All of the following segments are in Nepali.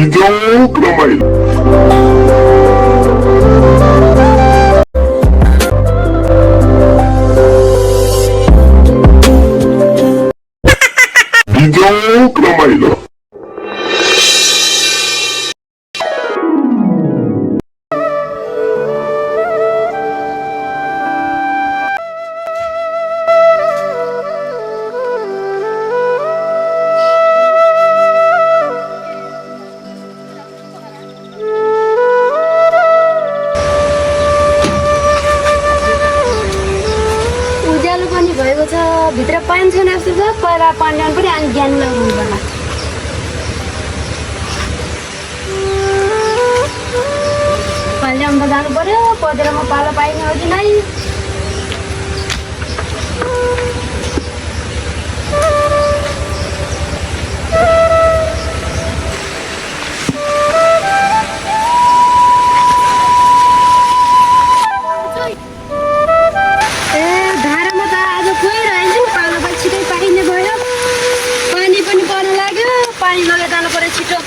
Video Ramailo. Video Ramailo. भएको छ भित्र पानी छैन जस्तो छ पहिला पानी ल्याउनु पनि अनि ज्ञान ल्याउनु पर्ला पानी ल्याउनु त जानु पर्यो पदेरमा पालो पाइने हो कि नै पानी लगेर जानु पर्यो छिटो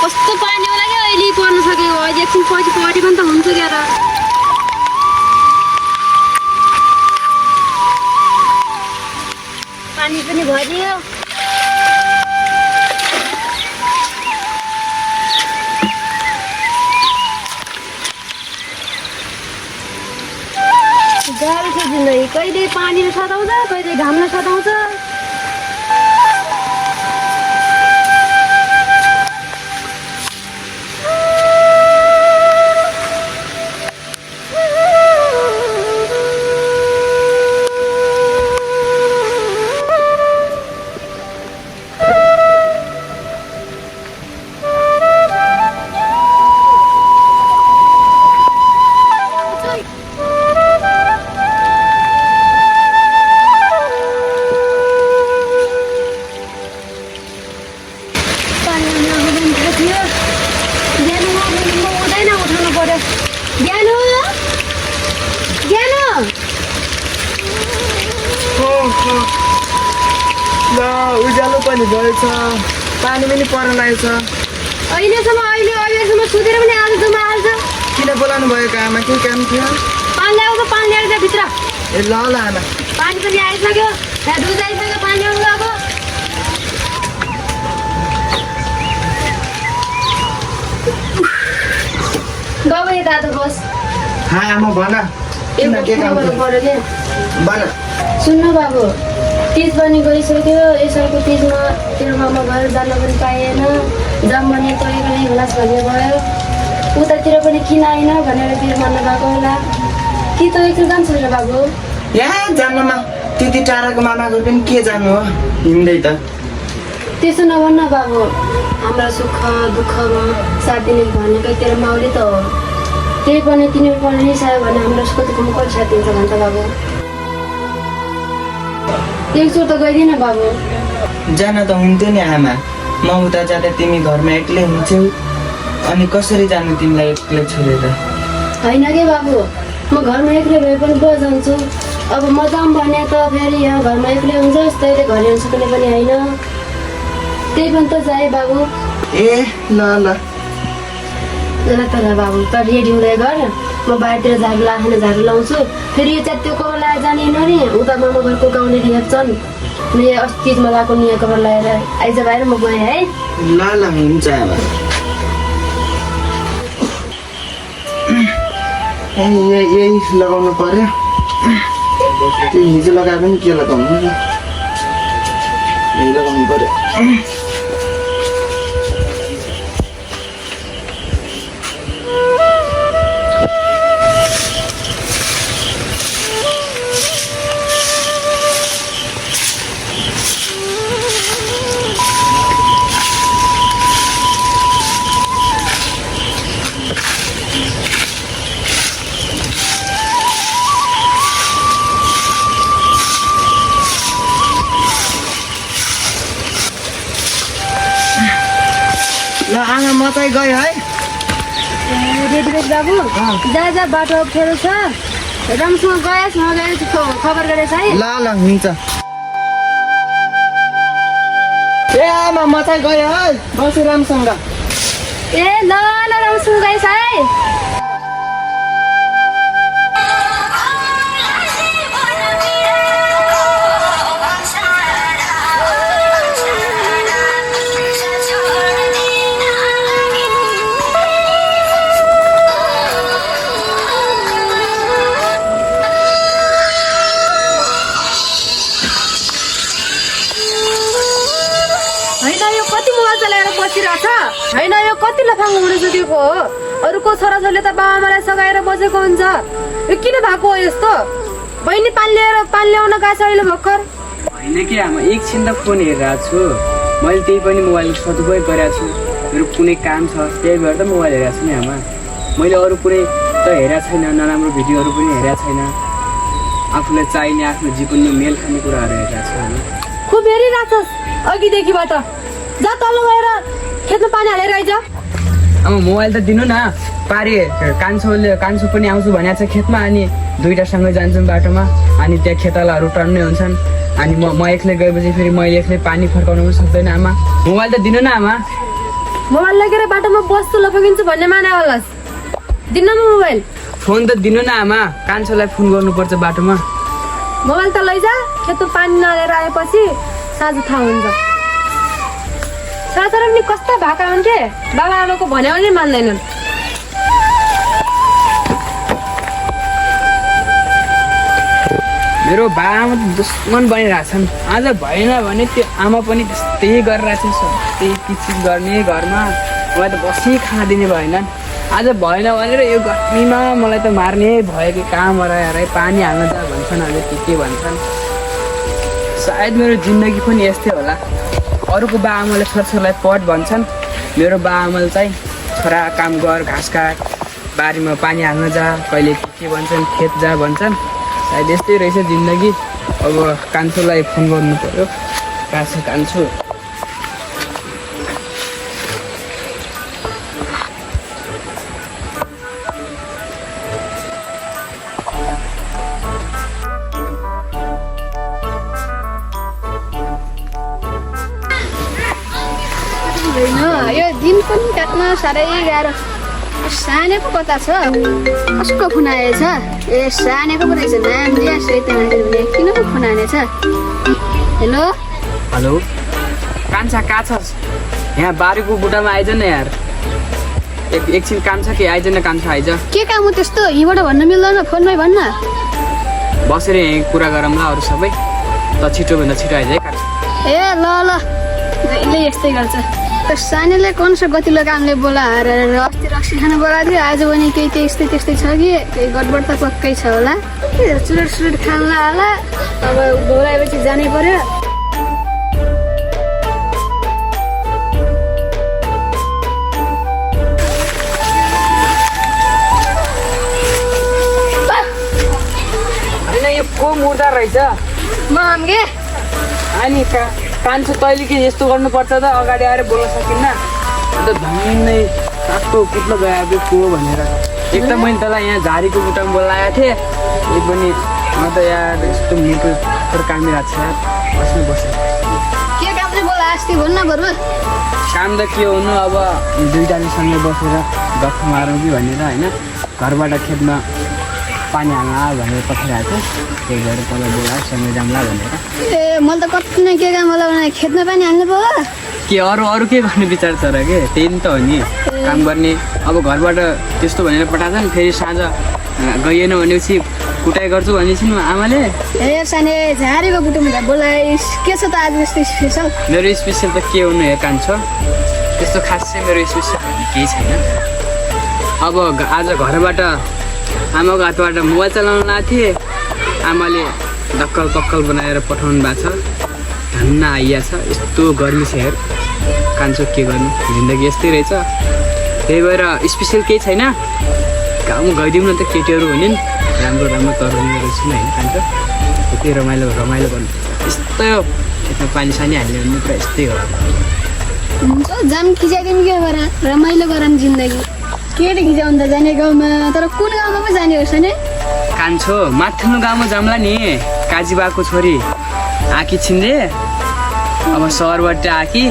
कस्तो पानी होला क्या अहिले पर्न सकेको अहिले एकछिन पछि परि पनि त हुन्छ क्या र पानी पनि भरियो गाह्रो छ जिन्दगी कहिले पानीले सताउँछ कहिले घामले सताउँछ उज्यालो पनि भएछ पानी पनि पर्न लागेछ अहिलेसम्म सुतेर पनि आजसम्म आल्छ किन बोलाउनु भएको आमा के काम थियो पानी ल्याउँछ पानी ल्याएर भित्र ए ल ल आमा पानी पनि आइसक्यो दुध आइसक्यो पानी ल्याउनु गएको बाबु यता त बस हाँ आमा भन किन के काम थियो भन सुन्नु बाबु तिज पनि गइसक्यो यसैको तिजमा तेरो मामा घर जान पनि पाएन जम्मने तै पनि हुलास भन्ने भयो उतातिर पनि किन आएन भनेर तेरो मान्नु भएको होला कि त एकचोटि जान्छ र बाबु यहाँ जान्नमा त्यति टाढाको मामाको पनि के जानु हो हिँड्दै त त्यसो नभन्न बाबु हाम्रो सुख दुःखमा साथ दिने भनेकै तेरो माउले त हो त्यही पनि तिनीहरू पनि रिसायो भने हाम्रो सुख दुःखमा कसले साथ दिन्छ भन्छ बाबु एकचोटि त गइदिन बाबु जान त हुन्थ्यो नि आमा म उता जाँदा तिमी घरमा एक्लै हुन्थ्यौ अनि कसरी जानु तिमीलाई एक्लै छोडेर होइन के बाबु म घरमा एक्लै भए पनि पो जान्छु अब म जाऊँ भने त फेरि यहाँ घरमा एक्लै हुन्छ तैँले घर ल्याउनु सक्ने पनि होइन त्यही पनि त जाए बाबु ए ल ल तर बाबु त रेडी हुँदै गर म बाहिरतिर झाडु लाउँछु फेरि यो त्यो कवर लगाएर जाने नि उता मामा घरको गाउँले हेर्छन् यहाँ अस्तिमा लगाएको निया कवर लगाएर आइज बाहिर म गएँ है ल ल हुन्छ आमा यही लगाउनु पर्यो त्यो हिजो लगाए पनि के लगाउनु यही लगाउनु पर्यो ल आमा म चाहिँ गएँ है रेडी रेडी बाबु जा जा बाटो अप्ठ्यारो छ राम्रोसँग गएछ नगएछ खबर गरेछ है ल ल हुन्छ ए आमा म चाहिँ गएँ है बसु राम्रोसँग ए ल ल राम्रोसँग गएछ है होइन यो कति लफाङ्गो हुन सकेको हो अरूको छोराछोरीले त बाबाआमालाई सघाएर बसेको हुन्छ यो किन भएको हो यस्तो बहिनी पानी ल्याउन गएको छ अहिले भर्खर होइन कि आमा एकछिन त फोन हेरिरहेको छु मैले त्यही पनि मोबाइलको सदुपयोग गरेको छु मेरो कुनै काम छ त्यही भएर त मोबाइल हेरेको छु नि आमा मैले अरू कुनै त हेरेको छैन नराम्रो भिडियोहरू पनि हेरेको छैन आफूलाई चाहिने आफ्नो जीवनमा मेल खाने कुराहरू हेरेको छु आमा खुब हेरिरहेछस् अघिदेखिबाट जा तल गएर खेतमा पानी हालेर आइज आमा मोबाइल त दिनु न पारे कान्छो पनि आउँछु भनेको छ खेतमा अनि दुईटासँगै जान्छौँ बाटोमा अनि त्यहाँ खेतालाहरू टन्नै हुन्छन् अनि म एक्लै गएपछि फेरि मैले एक्लै पानी फर्काउनु पनि सक्दैन आमा मोबाइल त दिनु न आमा मोबाइल लगेर बाटोमा बस्छु लफगिन्छु भन्ने माने होलास् दिन्न म मोबाइल फोन त दिनु न आमा कान्छोलाई फोन गर्नुपर्छ बाटोमा मोबाइल त लैजा खेतमा पानी नहालेर आएपछि साँझ थाहा हुन्छ छोराछोरा पनि कस्ता भएका हुन् के बाबा आमाको भन्यो पनि मान्दैनन् मेरो बाबामा त दुश्मन बनिरहेछन् आज भएन भने त्यो आमा पनि त्यस्तै गरिरहेछ त्यही किचिक गर्ने घरमा मलाई त बसी खाँदिने भएनन् आज भएन भनेर यो गर्मीमा मलाई त मार्ने भयो कि कहाँ मराएर पानी हाल्न जा भन्छन् अहिले के भन्छन् सायद मेरो जिन्दगी पनि यस्तै होला अरूको बाआमाले छोराछोरीलाई पढ भन्छन् मेरो बाआमाले चाहिँ छोरा काम गर घाँस काट बारीमा पानी हाल्न जा कहिले के भन्छन् खेत जा भन्छन् सायद यस्तै रहेछ जिन्दगी अब कान्छोलाई फोन गर्नु पर्यो कहाँ छ कान्छो यो दिन पनि काट्न साह्रै गाह्रो सानेको कता छ कसको फोन आएछ ए सानेको पो रहेछ नाम दिया किन पो फोन आएछ हेलो हेलो कान्छा कहाँ छस् यहाँ बारीको बुटामा आइज न यार एकछिन काम छ कि आइज न कान्छा आइज के काम हो त्यस्तो यहीँबाट भन्न मिल्दैन फोनमै भन्न बसेर यहीँ कुरा गरौँला अरू सबै त छिटोभन्दा छिटो आइज है कान्छा ए ल ल जहिले यस्तै गर्छ त्यो सानीले कुन सा गतिलो कामले बोलाएर अस्ति रक्सी खान बोलाएको थियो आज भने केही त्यस्तै त्यस्तै छ कि केही गडबड त पक्कै छ होला चुरुट खानला होला अब बोलाएपछि जानै पर्यो होइन यो को मुर्दा रहेछ म के अनि कान्छो तैँले के यस्तो गर्नुपर्छ त अगाडि आएर बोल्न सकिन्न अन्त धन्नै काठको कुट्लो गयो को भनेर एक त मैले तँलाई यहाँ झारीको बुटामा बोलाएको थिएँ यो पनि म त यहाँ यस्तो मुटु कामिरहेको छ बस्नु बस्यो के कामले बोला अस्ति भन्न बरु काम त के हुनु अब दुईजनाले सँगै बसेर गफ मारौँ कि भनेर होइन घरबाट खेतमा पानी हाल्न भनेर पठाइरहेको थियो त्यही भएर तँलाई बोला सँगै जाउँला भनेर ए मैले त कति नै के काम होला भने खेतमा पानी हाल्नु पर्यो के अरू के गर्ने विचार छ र के त्यही नि त हो नि काम गर्ने अब घरबाट त्यस्तो भनेर पठाएको नि फेरि साँझ गइएन भनेपछि कुटाइ गर्छु भनेपछि आमाले ए साने झारीको बुटुमा बोलाइ के छ त आज यस्तो स्पेसल मेरो स्पेसल त के हुनु हे कान्छो त्यस्तो खास चाहिँ मेरो स्पेसल केही छैन अब आज घरबाट आमाको हातबाट मोबाइल चलाउन लाएको थिएँ आमाले धक्कल पक्कल बनाएर पठाउनु भएको छ धन्न आइया छ यस्तो गर्मी छ हेर कान्छो के गर्नु जिन्दगी यस्तै रहेछ त्यही भएर स्पेसल केही छैन गाउँमा गइदिउँ न त केटीहरू हुने नि राम्रो राम्रो तरुनी रहेछ नि होइन कान्छो त्यही रमाइलो गर्नु यस्तै हो यसमा पानी सानी हाल्ने भने पुरा यस्तै हो हुन्छ जाम खिचाइदिउँ के गर रमाइलो गर जिन्दगी केटी खिचाउनु त जाने गाउँमा तर कुन गाउँमा पो जाने हो सने कान्छो माथिल्लो गाउँमा जाम्ला नि काजीबाको छोरी आकी छिन्दे अब सहरबाट आकी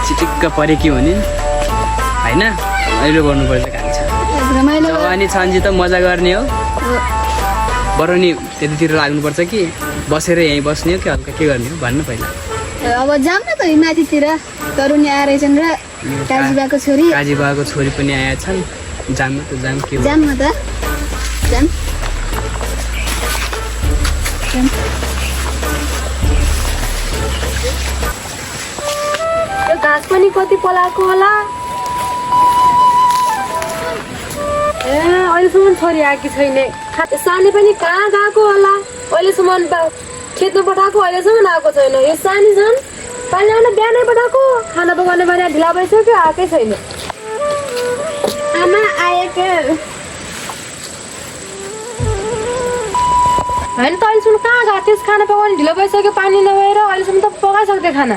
चिटिक्क परेकी हुने होइन अहिले गर्नुपर्छ कान्छो रमाइलो जवानी छन्जी त मजा गर्ने हो बरु नि त्यतातिर लाग्नुपर्छ कि बसेर यहीँ बस्ने हो कि हल्का के गर्ने हो भन्नु पहिला अब जाऊँ न त माथितिर तरुनी आएर छन् र काजीबाको छोरी काजीबाको छोरी पनि आएका छन् जाम त जाम के जाम न त जाम यो घाँस पनि कति पलाएको होला ए अहिलेसम्म छोरी आएकी छैन सानी पनि कहाँ गएको होला अहिलेसम्म खेतमा पठाएको अहिलेसम्म आएको छैन यो सानी छन् पानी आउन बिहानै पठाएको खाना पकाउने भने ढिला भइसक्यो आएकै छैन आमा आएको होइन त अहिलेसम्म कहाँ गएको थिएस् खाना पकाउने ढिलो भइसक्यो पानी नभएर अहिलेसम्म त पकाइसक्थ्यो खाना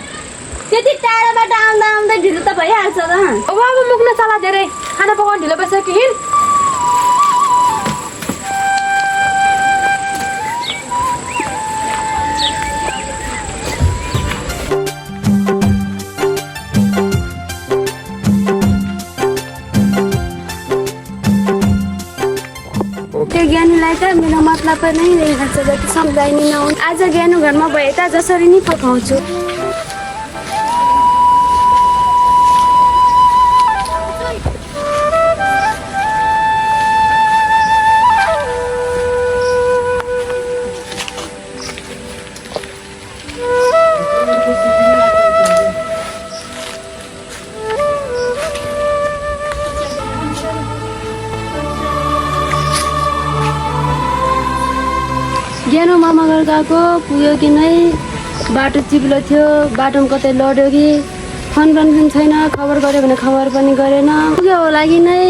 त्यति टाढाबाट आउँदा आउँदा ढिलो त भइहाल्छ त अब मुक्न चला धेरै खाना पकाउने ढिलो भइसक्यो हिँड त्यो ज्ञानुलाई त मेरो मतलब नै रहेको छ जति सम्झाइ नि नहुन् आज ज्ञानु घरमा भए त जसरी नि पकाउँछु ज्ञानु मामा घर गएको पुग्यो कि नै बाटो चिप्लो थियो बाटोमा कतै लड्यो कि फोन पनि छैन खबर गर्यो भने खबर पनि गरेन पुग्यो होला कि नै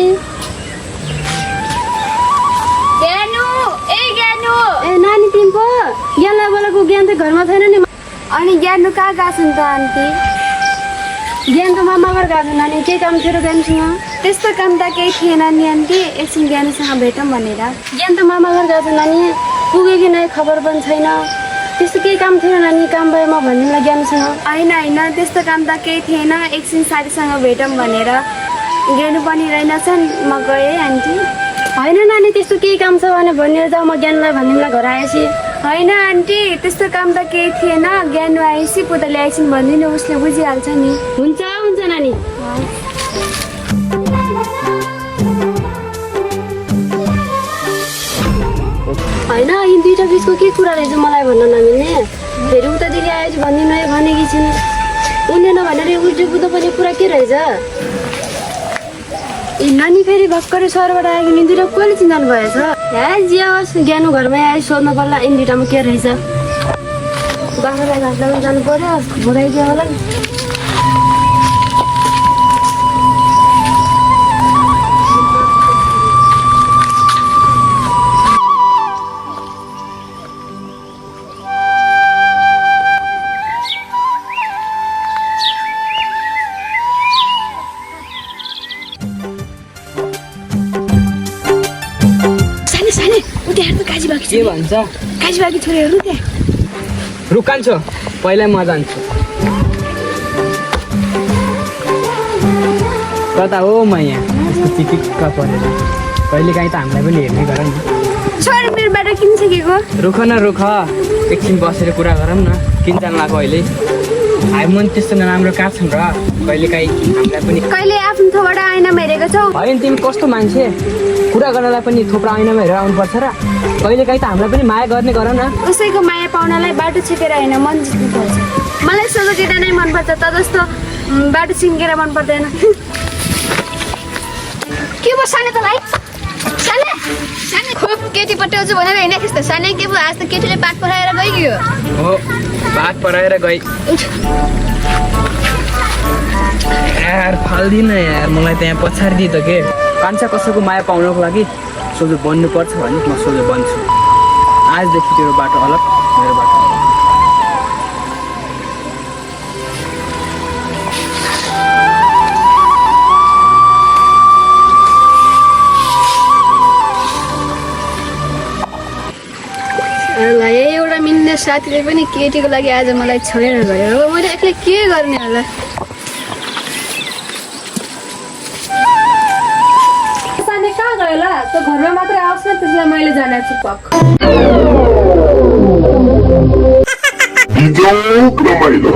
ए नानी तिमी पो ज्ञानलाई बोलेको ज्ञान त घरमा छैन नि अनि ज्ञानु कहाँ गएको छ नि त आन्टी ज्ञान त मामा घर गएको छ नानी के काम थियो र ज्ञानसँग त्यस्तो काम त केही थिएन नि आन्टी एकछिन ज्ञानुसँग भेटौँ भनेर ज्ञान त मामा घर गएको छ नानी पुग्यो कि नै खबर पनि छैन त्यस्तो केही काम थिएन नानी काम भयो म भनिदिउँला ज्ञानुसँग होइन त्यस्तो काम त केही थिएन एकछिन साथीसँग भेटौँ भनेर ज्ञानु पनि रहेनछन् म गएँ आन्टी होइन नानी त्यस्तो केही काम छ भने भनेर जाऊ म ज्ञानुलाई भनिदिउँला घर आएपछि होइन आन्टी त्यस्तो काम त केही थिएन ज्ञानु आएपछि पुतले आएछन् भनिदिनु उसले बुझिहाल्छ नि हुन्छ नानी होइन यी दुईवटा बिचको के कुरा रहेछ मलाई भन्न नमिल्ने फेरि उतादेखि आएपछि भनिदिनु है भनेकी छिन् उनले नभनेर उल्टो बुद्धो पनि कुरा के रहेछ ए नानी फेरि भर्खरै सहरबाट आएको नि दुईवटा कहिले चिन्तानु भएछ हे जे होस् ज्ञानु घरमै आयो सोध्नु पर्ला यिनी दुईवटामा के रहेछ बाख्रालाई घाँस लगाउनु जानु पर्यो भोराइदियो होला नि के भन्छ काजीबाकी छोरीहरू त्यहाँ रुकान्छ पहिला म जान्छु कता हो म यहाँ यस्तो चिटिक्क परेर कहिले काहीँ त हामीलाई पनि हेर्ने गर नि छोरी मेरोबाट किन सकेको रुख न रुख एकछिन बसेर कुरा गरौँ न किन जानु लाग्यो अहिले हामी मन त्यस्तो नराम्रो कहाँ छन् र कहिले काहीँ हामीलाई पनि कहिले आफ्नो थोबाट आइनामा हेरेको छौ होइन तिमी कस्तो मान्छे कुरा गर्नलाई पनि थोप्रा ऐनामा हेरेर आउनुपर्छ र कहिले काहीँ त हामीलाई पनि माया गर्ने गर न उसैको माया पाउनलाई बाटो छिकेर होइन मन जित्नुपर्छ मलाई सोझो केटा नै मनपर्छ त जस्तो बाटो छिन्केर मन पर्दैन के भयो सानो तँलाई सानो खोप केटी पट्याउँछु भनेर होइन त्यस्तो सानो के भयो आज त केटीले पाठ पढाएर गइगयो हो भात पढाएर गई यार फाल्दिन यार मलाई त्यहाँ पछाडि दियो त के कान्छा कसैको माया पाउनको लागि सोझो बन्नुपर्छ भने म सोझो बन्छु आजदेखि तेरो बाटो अलग मेरो बाटो अलग होला एउटा मिल्ने साथीले पनि केटीको लागि आज मलाई छोडेर गयो अब मैले एक्लै के गर्ने होला सानी कहाँ गयो होला त घरमा मात्रै आओस् न त्यसलाई मैले जानेको छु पक्क बिजोक रमाइलो